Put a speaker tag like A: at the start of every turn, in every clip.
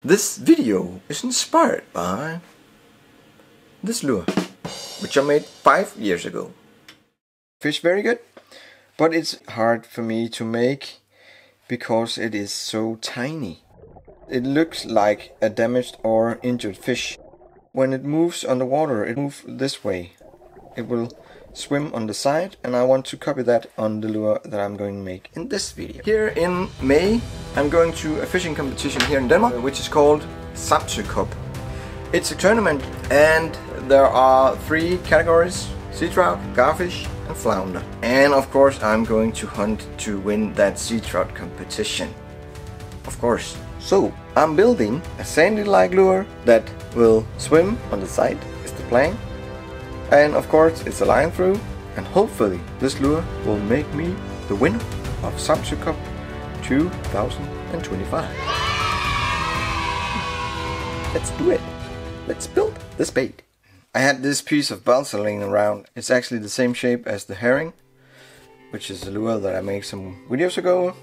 A: This video is inspired by this lure, which I made 5 years ago. Fish very good, but it's hard for me to make because it is so tiny. It looks like a damaged or injured fish. When it moves on the water, it moves this way. It will swim on the side, and I want to copy that on the lure that I'm going to make in this video. Here in May, I'm going to a fishing competition here in Denmark, which is called Samsø Cup. It's a tournament, and there are 3 categories: sea trout, garfish and flounder. And of course I'm going to hunt to win that sea trout competition. Of course. So I'm building a sandy-like lure that will swim on the side, is the plan. And of course it's a line through, and hopefully this lure will make me the winner of Samsø Cup 2025. Let's do it. Let's build this bait. I had this piece of balsa laying around. It's actually the same shape as the herring, which is a lure that I made some videos ago.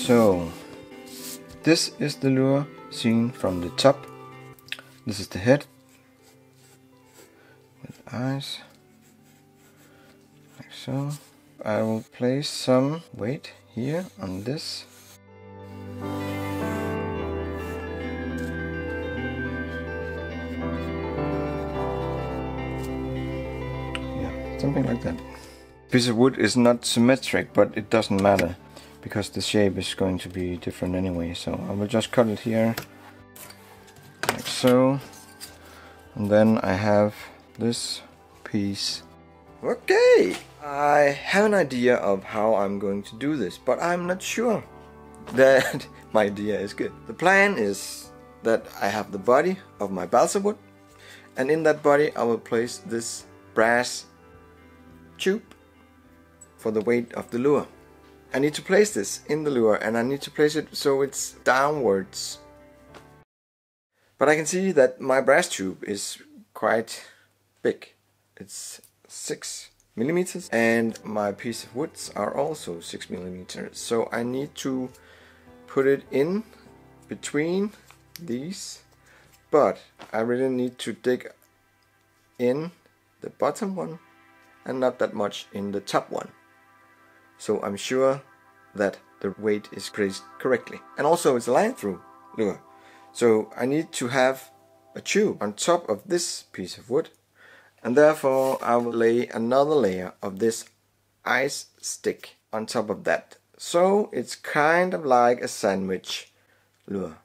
A: So, this is the lure seen from the top. This is the head with eyes, like so. I will place some weight here on this. Yeah, something like that. Piece of wood is not symmetric, but it doesn't matter, because the shape is going to be different anyway. So I will just cut it here, like so. And then I have this piece. Okay, I have an idea of how I'm going to do this, but I'm not sure that my idea is good. The plan is that I have the body of my balsa wood, and in that body I will place this brass tube for the weight of the lure. I need to place this in the lure, and I need to place it so it's downwards. But I can see that my brass tube is quite big. It's 6 millimeters, and my piece of woods are also 6 millimeters. So I need to put it in between these, but I really need to dig in the bottom one and not that much in the top one. So I'm sure that the weight is placed correctly. And also it's a line through lure. So I need to have a tube on top of this piece of wood, and therefore I will lay another layer of this ice stick on top of that. So it's kind of like a sandwich lure.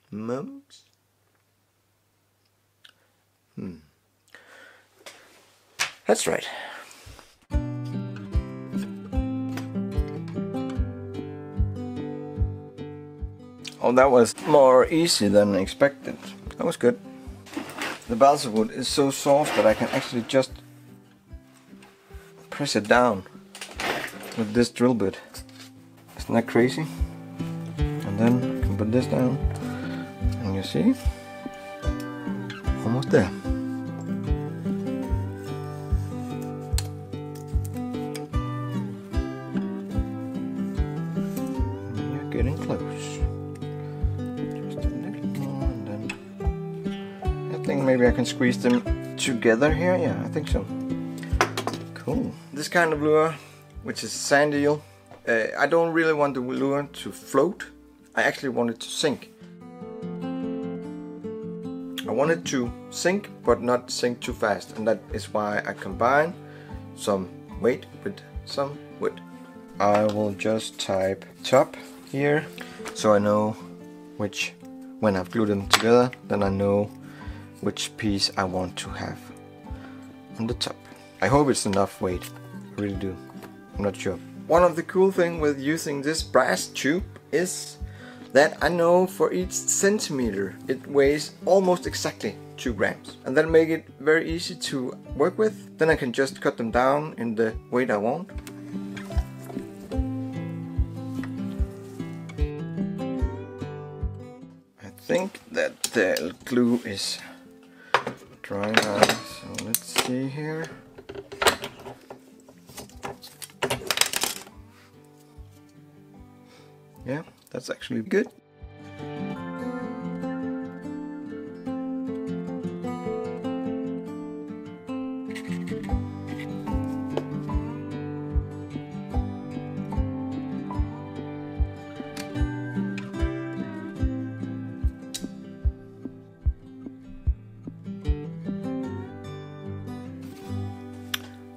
A: Mums? That's right. Oh, that was more easy than expected. That was good. The balsa wood is so soft that I can actually just press it down with this drill bit. Isn't that crazy? And then I can put this down, and you see, almost there. You're getting close. Maybe I can squeeze them together here. Yeah, I think so. Cool. This kind of lure, which is Sandeel, I don't really want the lure to float. I actually want it to sink. I want it to sink, but not sink too fast, and that is why I combine some weight with some wood. I will just type top here, so I know which, when I've glued them together, then I know which piece I want to have on the top. I hope it's enough weight. I really do. I'm not sure. One of the cool things with using this brass tube is that I know for each centimeter it weighs almost exactly 2 grams. And that makes it very easy to work with. Then I can just cut them down in the weight I want. I think that the glue is dry now. So let's see here. Yeah, that's actually good.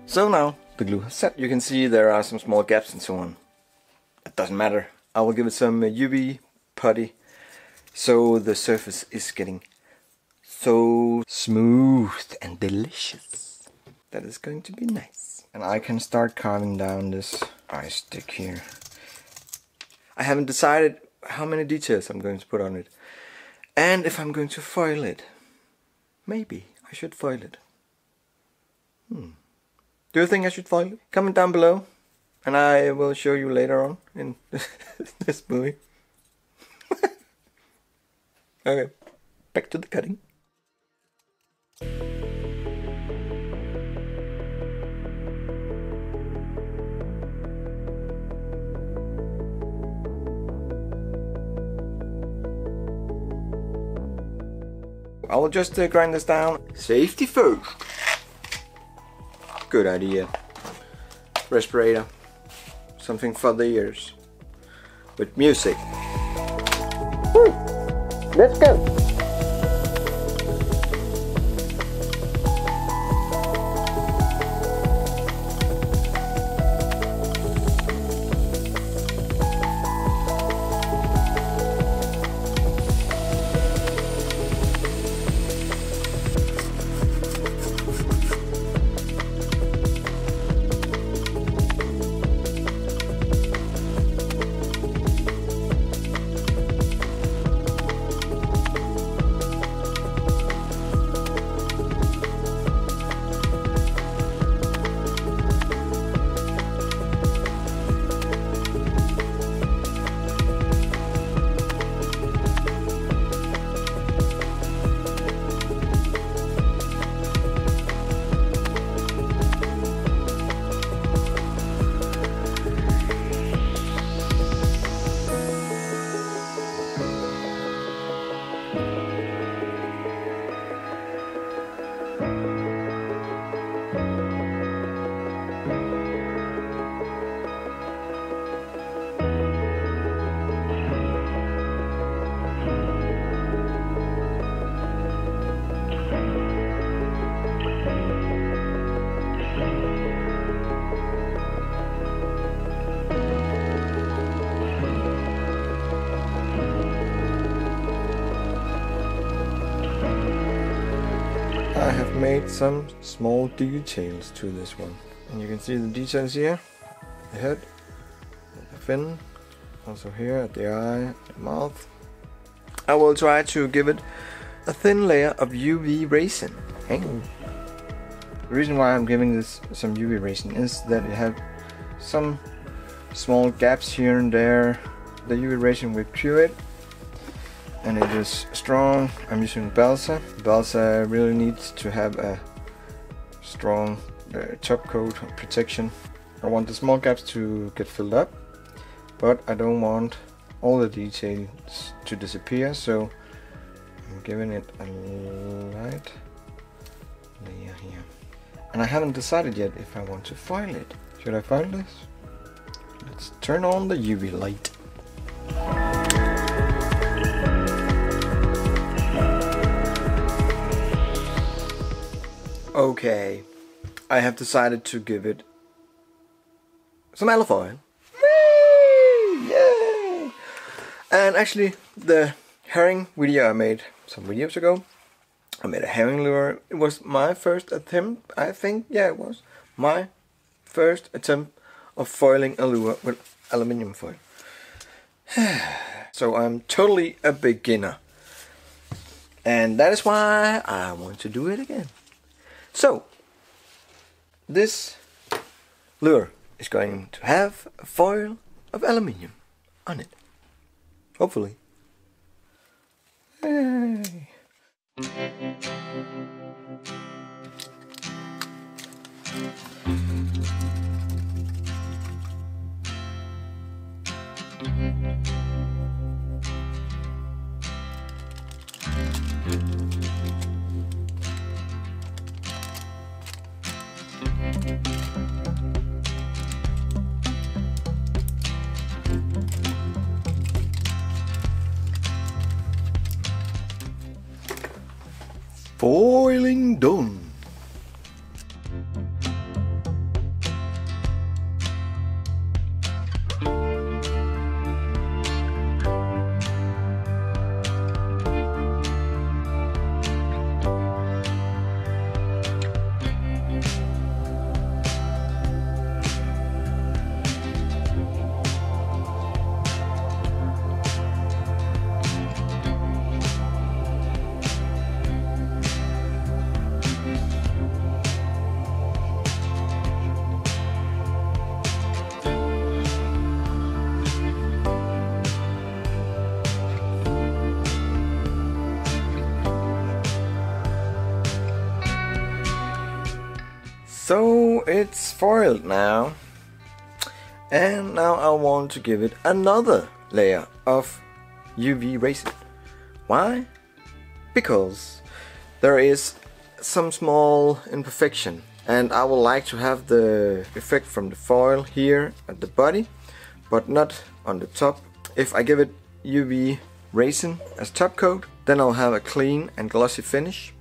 A: So now the glue has set. You can see there are some small gaps and so on. It doesn't matter. I will give it some UV putty so the surface is getting so smooth and delicious. That is going to be nice. And I can start carving down this ice stick here. I haven't decided how many details I'm going to put on it. And if I'm going to foil it. Maybe I should foil it. Do you think I should foil it? Comment down below and I will show you later on in this movie. Okay, back to the cutting. I will just grind this down. Safety first. Good idea. Respirator. Something for the ears. With music. Woo. Let's go. I have made some small details to this one, and you can see the details here, the head, the fin, also here at the eye, the mouth. I will try to give it a thin layer of UV resin. The reason why I'm giving this some UV resin is that it has some small gaps here and there. The UV resin will cure it, and it is strong. I'm using Balsa. Balsa really needs to have a strong top coat protection. I want the small gaps to get filled up, but I don't want all the details to disappear, so I'm giving it a light layer here. And I haven't decided yet if I want to foil it. Should I foil this? Let's turn on the UV light. Okay, I have decided to give it some alfoil. Yay! And actually, the herring video I made some videos ago, I made a herring lure. It was my first attempt, I think. Yeah, it was my first attempt of foiling a lure with aluminium foil. So I'm totally a beginner, and that is why I want to do it again. So this lure is going to have a foil of aluminium on it, hopefully. Hey. Foiling done. So it's foiled now, and now I want to give it another layer of UV resin. Why? Because there is some small imperfection, and I would like to have the effect from the foil here at the body, but not on the top. If I give it UV resin as top coat, then I'll have a clean and glossy finish,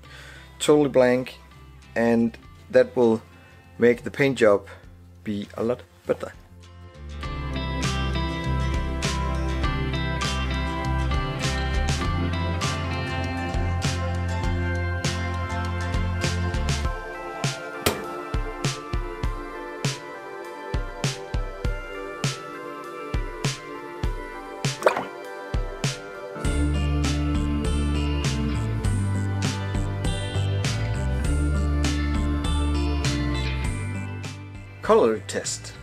A: totally blank, and that will make the paint job be a lot better. Color test.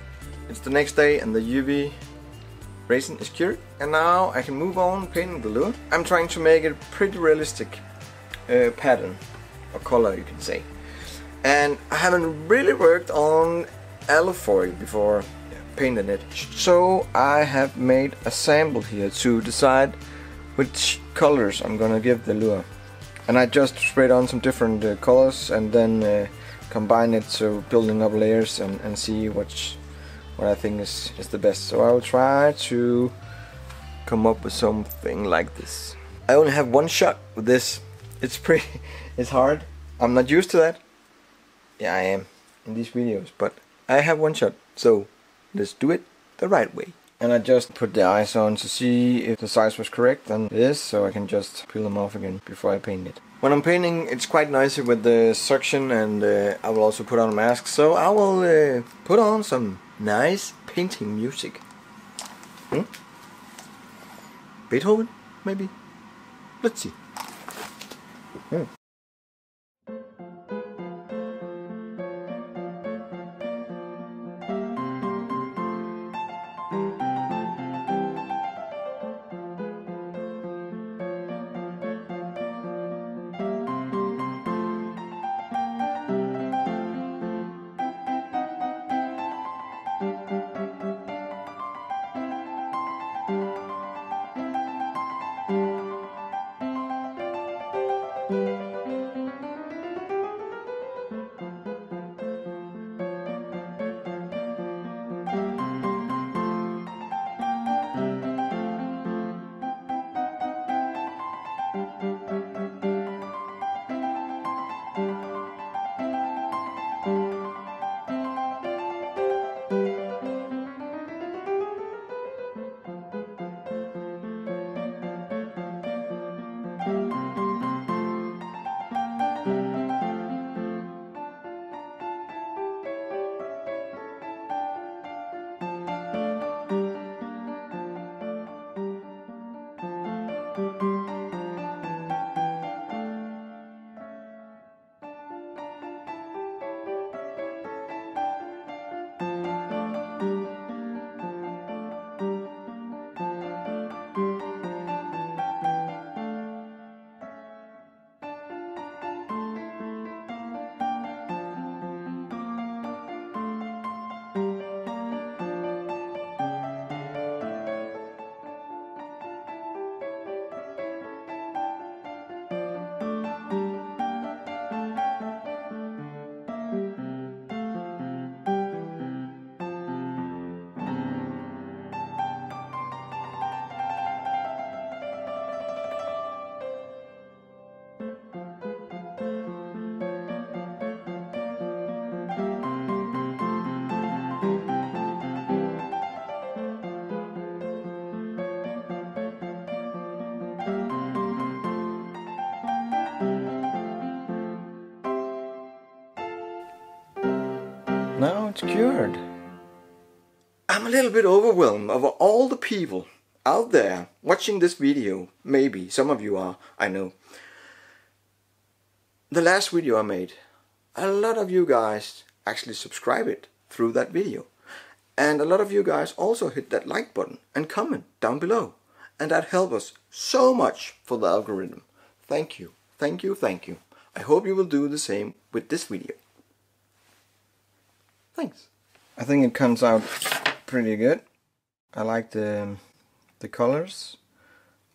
A: It's the next day and the UV resin is cured, and now I can move on painting the lure. I'm trying to make it pretty realistic pattern or color, you can say, and I haven't really worked on alufoil before painting it, so I have made a sample here to decide which colors I'm gonna give the lure, and I just sprayed on some different colors and then combine it, so building up layers and see what I think is the best. So I will try to come up with something like this. I only have one shot with this. It's hard. I'm not used to that. Yeah, I am in these videos, but I have one shot, so let's do it the right way. And I just put the eyes on to see if the size was correct, and it is, so I can just peel them off again before I paint it. When I'm painting, it's quite noisy with the suction, and I will also put on a mask, so I will put on some nice painting music. Beethoven, maybe? Let's see. Now it's cured. I'm a little bit overwhelmed over all the people out there watching this video. Maybe some of you are, I know. The last video I made, a lot of you guys actually subscribe it through that video. And a lot of you guys also hit that like button and comment down below. And that helps us so much for the algorithm. Thank you, thank you, thank you. I hope you will do the same with this video. Thanks. I think it comes out pretty good. I like the colors.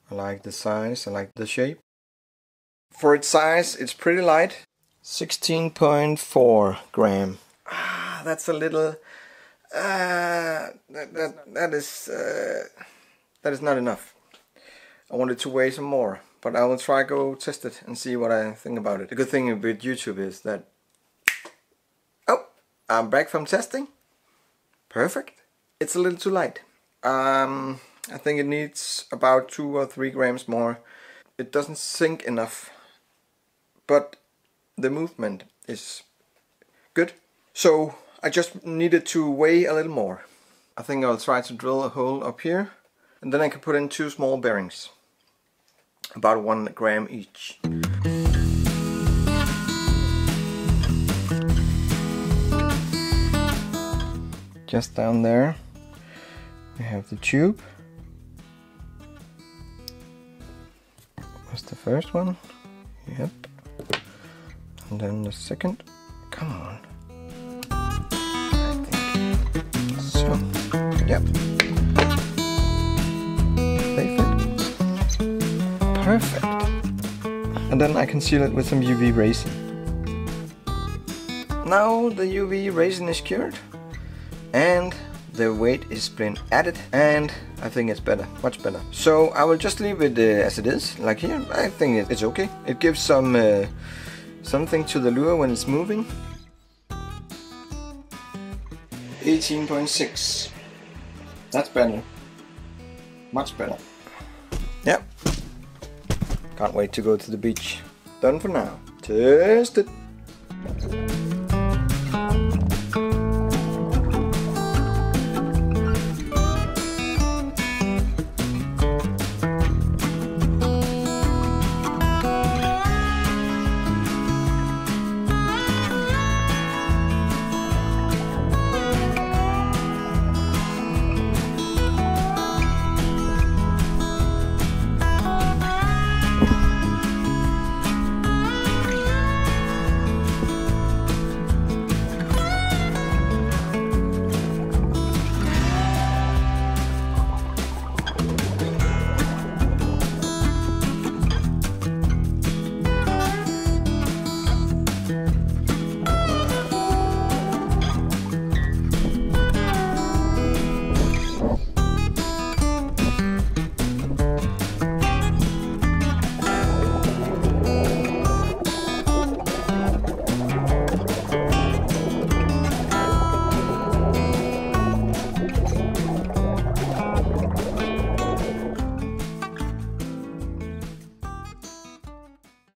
A: I like the size. I like the shape. For its size, it's pretty light. 16.4 gram. That's a little. That is not enough. I wanted to weigh some more, but I will try go test it and see what I think about it. The good thing with YouTube is that, oh, I'm back from testing. Perfect. It's a little too light. I think it needs about 2 or 3 grams more. It doesn't sink enough, but the movement is good. So I just needed to weigh a little more. I think I'll try to drill a hole up here, and then I can put in 2 small bearings, about 1 gram each. Just down there we have the tube. That's the first one. Yep. And then the second. Come on. So, yep. They fit. Perfect. And then I can seal it with some UV resin. Now the UV resin is cured and the weight is been added, and I think it's better, much better. So I will just leave it as it is, like here. I think it's okay. It gives some something to the lure when it's moving. 18.6. That's better. Much better. Yep. Can't wait to go to the beach. Done for now. Test it.